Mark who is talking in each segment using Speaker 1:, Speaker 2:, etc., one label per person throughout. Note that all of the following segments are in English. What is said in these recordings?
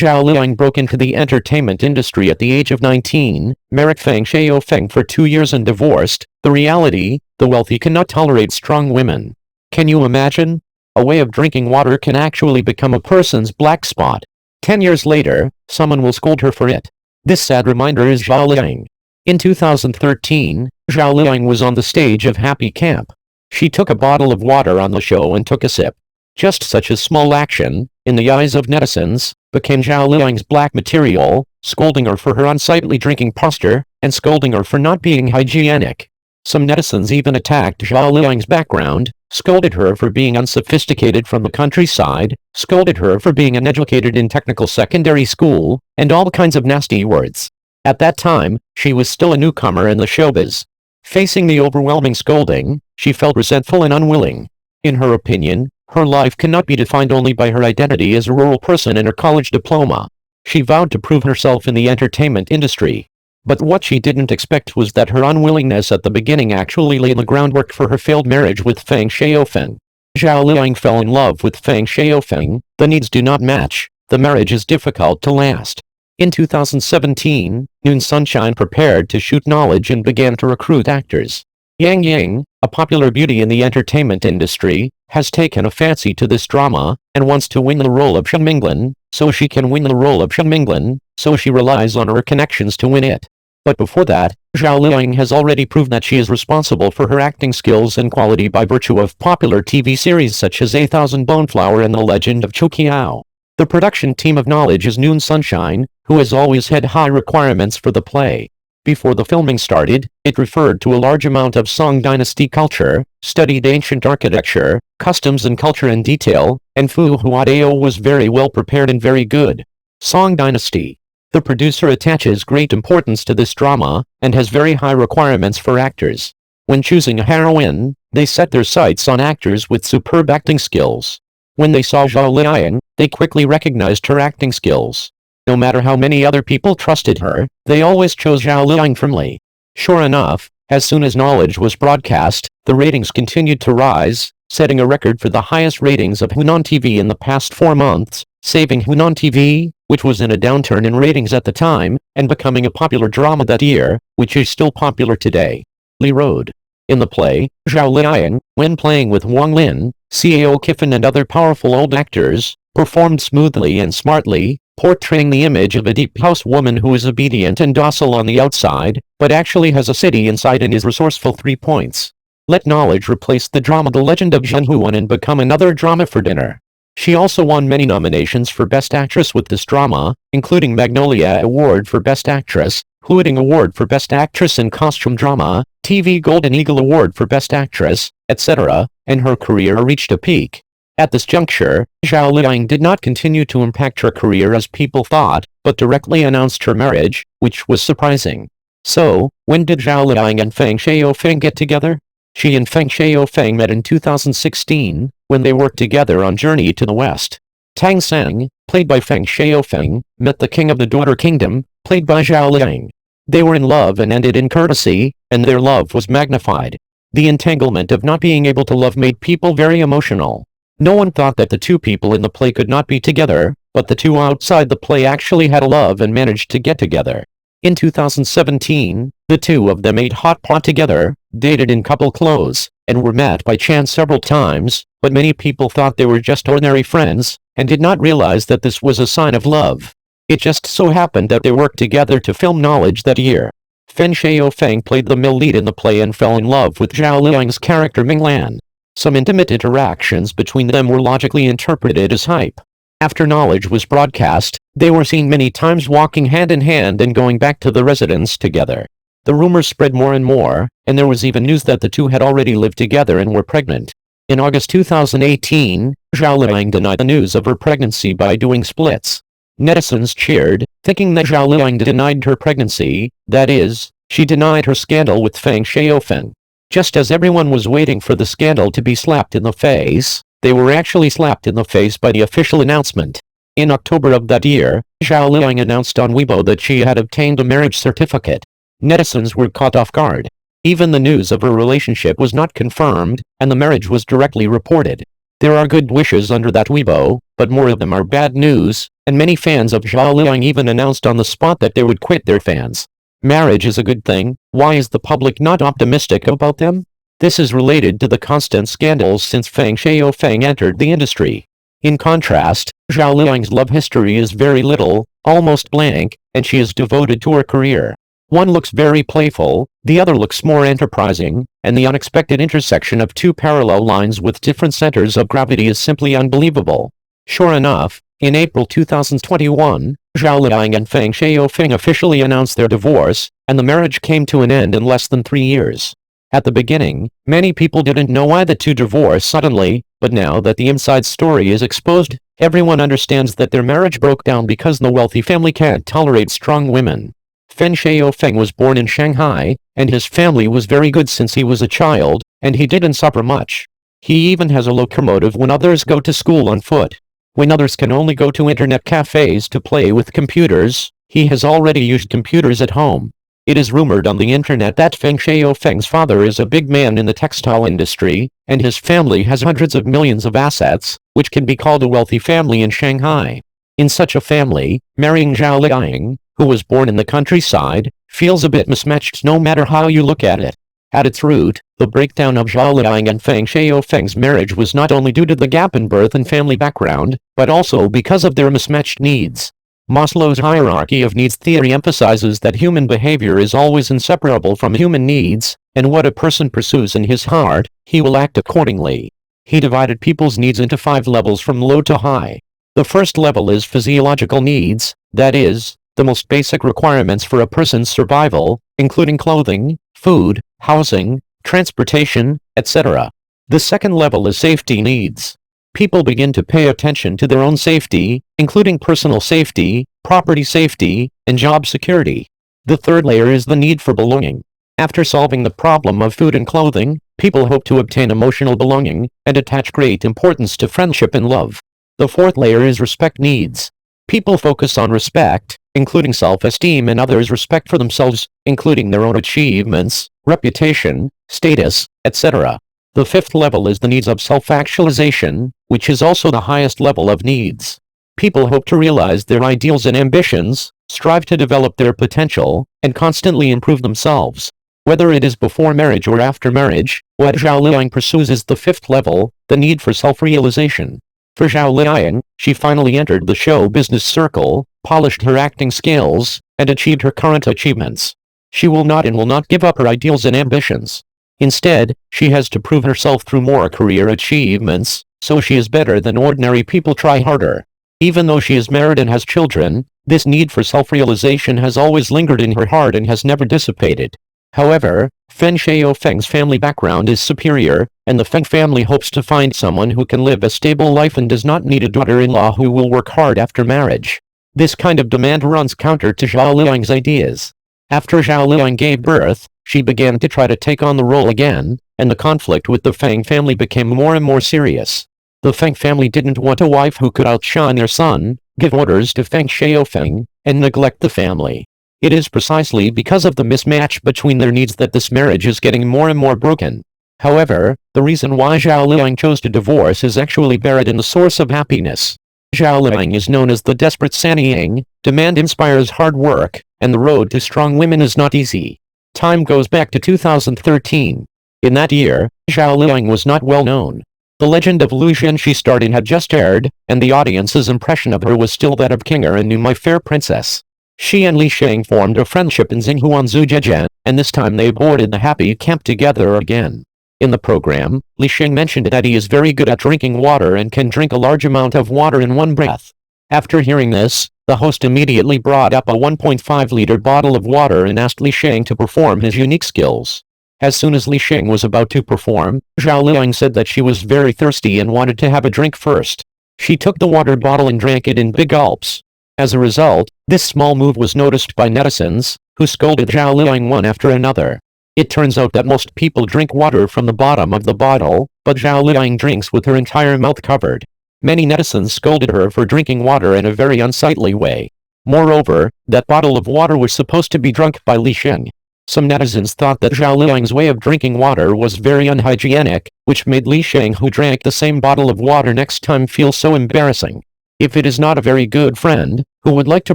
Speaker 1: Zhao Liying broke into the entertainment industry at the age of 19, married Feng Xiaofeng for 2 years and divorced. The reality: the wealthy cannot tolerate strong women. Can you imagine? A way of drinking water can actually become a person's black spot. 10 years later, someone will scold her for it. This sad reminder is Zhao Liying. In 2013, Zhao Liying was on the stage of Happy Camp. She took a bottle of water on the show and took a sip. Just such a small action, in the eyes of netizens, became Zhao Liying's black material, scolding her for her unsightly drinking posture, and scolding her for not being hygienic. Some netizens even attacked Zhao Liying's background, scolded her for being unsophisticated from the countryside, scolded her for being uneducated in technical secondary school, and all kinds of nasty words. At that time, she was still a newcomer in the showbiz. Facing the overwhelming scolding, she felt resentful and unwilling. In her opinion, her life cannot be defined only by her identity as a rural person and her college diploma. She vowed to prove herself in the entertainment industry. But what she didn't expect was that her unwillingness at the beginning actually laid the groundwork for her failed marriage with Feng Xiaofeng. Zhao Liying fell in love with Feng Xiaofeng. The needs do not match. The marriage is difficult to last. In 2017, Noon Sunshine prepared to shoot Knowledge and began to recruit actors. Yang Yang, a popular beauty in the entertainment industry, has taken a fancy to this drama, and wants to win the role of Shen Minglin, so she can win the role of Shen Minglin, so she relies on her connections to win it. But before that, Zhao Liying has already proved that she is responsible for her acting skills and quality by virtue of popular TV series such as 8,000 Boneflower and The Legend of Chuqiao. The production team of Knowledge is Noon Sunshine, who has always had high requirements for the play. Before the filming started, it referred to a large amount of Song Dynasty culture, studied ancient architecture, customs and culture in detail, and Fu Huadeo was very well prepared and very good. Song Dynasty. The producer attaches great importance to this drama, and has very high requirements for actors. When choosing a heroine, they set their sights on actors with superb acting skills. When they saw Zhao Liying, they quickly recognized her acting skills. No matter how many other people trusted her, they always chose Zhao Liying firmly. Sure enough, as soon as Knowledge was broadcast, the ratings continued to rise, setting a record for the highest ratings of Hunan TV in the past 4 months, saving Hunan TV, which was in a downturn in ratings at the time, and becoming a popular drama that year, which is still popular today. Li Road. In the play, Zhao Liying, when playing with Wang Lin, Cao Kiffin and other powerful old actors, performed smoothly and smartly, portraying the image of a deep house woman who is obedient and docile on the outside, but actually has a city inside and is resourceful. 3 points. Let Knowledge replace the drama The Legend of Zhen Huan and become another drama for dinner. She also won many nominations for Best Actress with this drama, including Magnolia Award for Best Actress, Huading Award for Best Actress in Costume Drama, TV Golden Eagle Award for Best Actress, etc., and her career reached a peak. At this juncture, Zhao Liying did not continue to impact her career as people thought, but directly announced her marriage, which was surprising. So, when did Zhao Liying and Feng Xiaofeng get together? She and Feng Xiaofeng met in 2016, when they worked together on Journey to the West. Tang Sang, played by Feng Xiaofeng, met the king of the Daughter Kingdom, played by Zhao Liying. They were in love and ended in courtesy, and their love was magnified. The entanglement of not being able to love made people very emotional. No one thought that the two people in the play could not be together, but the two outside the play actually had a love and managed to get together. In 2017, the two of them ate hot pot together, dated in couple clothes, and were met by chance several times, but many people thought they were just ordinary friends, and did not realize that this was a sign of love. It just so happened that they worked together to film Knowledge that year. Feng Xiaofeng played the male lead in the play and fell in love with Zhao Liying's character Minglan. Some intimate interactions between them were logically interpreted as hype. After Knowledge was broadcast, they were seen many times walking hand in hand and going back to the residence together. The rumors spread more and more, and there was even news that the two had already lived together and were pregnant. In August 2018, Zhao Liying denied the news of her pregnancy by doing splits. Netizens cheered, thinking that Zhao Liying denied her pregnancy, that is, she denied her scandal with Feng Xiaofeng. Just as everyone was waiting for the scandal to be slapped in the face, they were actually slapped in the face by the official announcement. In October of that year, Zhao Liying announced on Weibo that she had obtained a marriage certificate. Netizens were caught off guard. Even the news of her relationship was not confirmed, and the marriage was directly reported. There are good wishes under that Weibo, but more of them are bad news, and many fans of Zhao Liying even announced on the spot that they would quit their fans. Marriage is a good thing, why is the public not optimistic about them? This is related to the constant scandals since Feng Xiaofeng entered the industry. In contrast, Zhao Liying's love history is very little, almost blank, and she is devoted to her career. One looks very playful, the other looks more enterprising, and the unexpected intersection of two parallel lines with different centers of gravity is simply unbelievable. Sure enough, in April 2021, Zhao Liying and Feng Xiaofeng officially announced their divorce, and the marriage came to an end in less than 3 years. At the beginning, many people didn't know why the two divorced suddenly, but now that the inside story is exposed, everyone understands that their marriage broke down because the wealthy family can't tolerate strong women. Feng Xiaofeng was born in Shanghai, and his family was very good since he was a child, and he didn't suffer much. He even has a locomotive when others go to school on foot. When others can only go to internet cafes to play with computers, he has already used computers at home. It is rumored on the internet that Feng Xiaofeng's father is a big man in the textile industry, and his family has hundreds of millions of assets, which can be called a wealthy family in Shanghai. In such a family, marrying Zhao Liying, who was born in the countryside, feels a bit mismatched no matter how you look at it. At its root, the breakdown of Zhao Liying and Feng Xiaofeng's marriage was not only due to the gap in birth and family background, but also because of their mismatched needs. Maslow's hierarchy of needs theory emphasizes that human behavior is always inseparable from human needs, and what a person pursues in his heart, he will act accordingly. He divided people's needs into 5 levels from low to high. The first level is physiological needs, that is, the most basic requirements for a person's survival, including clothing, food, housing, transportation, etc. The second level is safety needs. People begin to pay attention to their own safety, including personal safety, property safety, and job security. The third layer is the need for belonging. After solving the problem of food and clothing, people hope to obtain emotional belonging, and attach great importance to friendship and love. The fourth layer is respect needs. People focus on respect, including self-esteem and others' respect for themselves, including their own achievements, reputation, status, etc. The fifth level is the needs of self-actualization, which is also the highest level of needs. People hope to realize their ideals and ambitions, strive to develop their potential, and constantly improve themselves. Whether it is before marriage or after marriage, what Zhao Liying pursues is the fifth level, the need for self-realization. For Zhao Liying, she finally entered the show business circle, polished her acting skills, and achieved her current achievements. She will not give up her ideals and ambitions. Instead, she has to prove herself through more career achievements, so she is better than ordinary people try harder. Even though she is married and has children, this need for self-realization has always lingered in her heart and has never dissipated. However, Feng Xiaofeng's family background is superior, and the Feng family hopes to find someone who can live a stable life and does not need a daughter-in-law who will work hard after marriage. This kind of demand runs counter to Zhao Liying's ideas. After Zhao Liying gave birth, she began to try to take on the role again, and the conflict with the Feng family became more and more serious. The Feng family didn't want a wife who could outshine their son, give orders to Feng Xiaofeng, and neglect the family. It is precisely because of the mismatch between their needs that this marriage is getting more and more broken. However, the reason why Zhao Liying chose to divorce is actually buried in the source of happiness. Zhao Liying is known as the desperate Saniying, demand inspires hard work, and the road to strong women is not easy. Time goes back to 2013. In that year, Zhao Liying was not well known. The legend of Lu Zhenxi started had just aired, and the audience's impression of her was still that of King and New My Fair Princess. She and Li Sheng formed a friendship in Xinghuan Zhujian, and this time they boarded the happy camp together again. In the program, Li Sheng mentioned that he is very good at drinking water and can drink a large amount of water in one breath. After hearing this, the host immediately brought up a 1.5-liter bottle of water and asked Li Sheng to perform his unique skills. As soon as Li Sheng was about to perform, Zhao Liying said that she was very thirsty and wanted to have a drink first. She took the water bottle and drank it in big gulps. As a result, this small move was noticed by netizens, who scolded Zhao Liying one after another. It turns out that most people drink water from the bottom of the bottle, but Zhao Liying drinks with her entire mouth covered. Many netizens scolded her for drinking water in a very unsightly way. Moreover, that bottle of water was supposed to be drunk by Li Sheng. Some netizens thought that Zhao Liying's way of drinking water was very unhygienic, which made Li Sheng, who drank the same bottle of water next time, feel so embarrassing. If it is not a very good friend, who would like to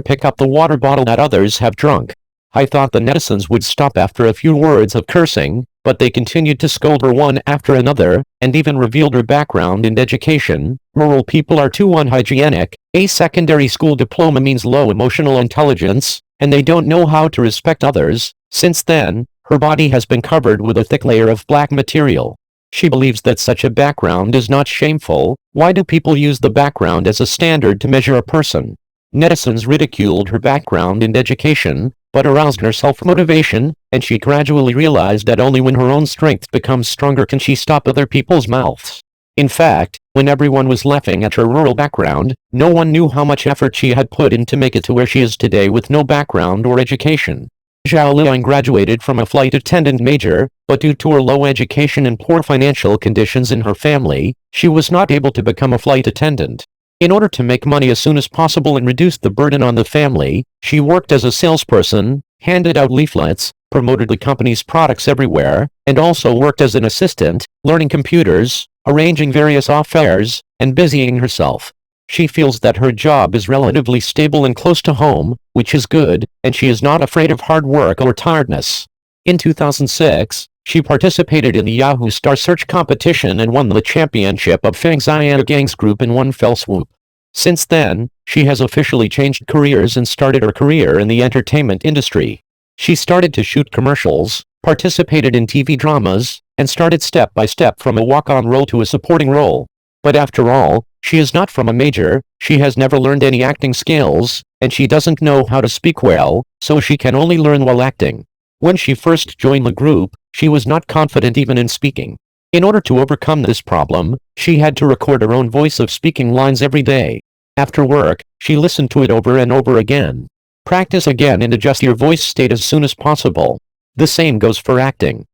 Speaker 1: pick up the water bottle that others have drunk? I thought the netizens would stop after a few words of cursing, but they continued to scold her one after another, and even revealed her background and education. Rural people are too unhygienic, a secondary school diploma means low emotional intelligence, and they don't know how to respect others. Since then, her body has been covered with a thick layer of black material. She believes that such a background is not shameful. Why do people use the background as a standard to measure a person? Netizens ridiculed her background and education, but aroused her self-motivation, and she gradually realized that only when her own strength becomes stronger can she stop other people's mouths. In fact, when everyone was laughing at her rural background, no one knew how much effort she had put in to make it to where she is today with no background or education. Zhao Liying graduated from a flight attendant major, but due to her low education and poor financial conditions in her family, she was not able to become a flight attendant. In order to make money as soon as possible and reduce the burden on the family, she worked as a salesperson, handed out leaflets, promoted the company's products everywhere, and also worked as an assistant, learning computers, arranging various affairs, and busying herself. She feels that her job is relatively stable and close to home, which is good, and she is not afraid of hard work or tiredness. In 2006, she participated in the Yahoo Star Search competition and won the championship of Feng Xian Gang's group in one fell swoop. Since then, she has officially changed careers and started her career in the entertainment industry. She started to shoot commercials, participated in TV dramas, and started step by step from a walk-on role to a supporting role. But after all, she is not from a major, she has never learned any acting skills, and she doesn't know how to speak well, so she can only learn while acting. When she first joined the group, she was not confident even in speaking. In order to overcome this problem, she had to record her own voice of speaking lines every day. After work, she listened to it over and over again. Practice again and adjust your voice state as soon as possible. The same goes for acting.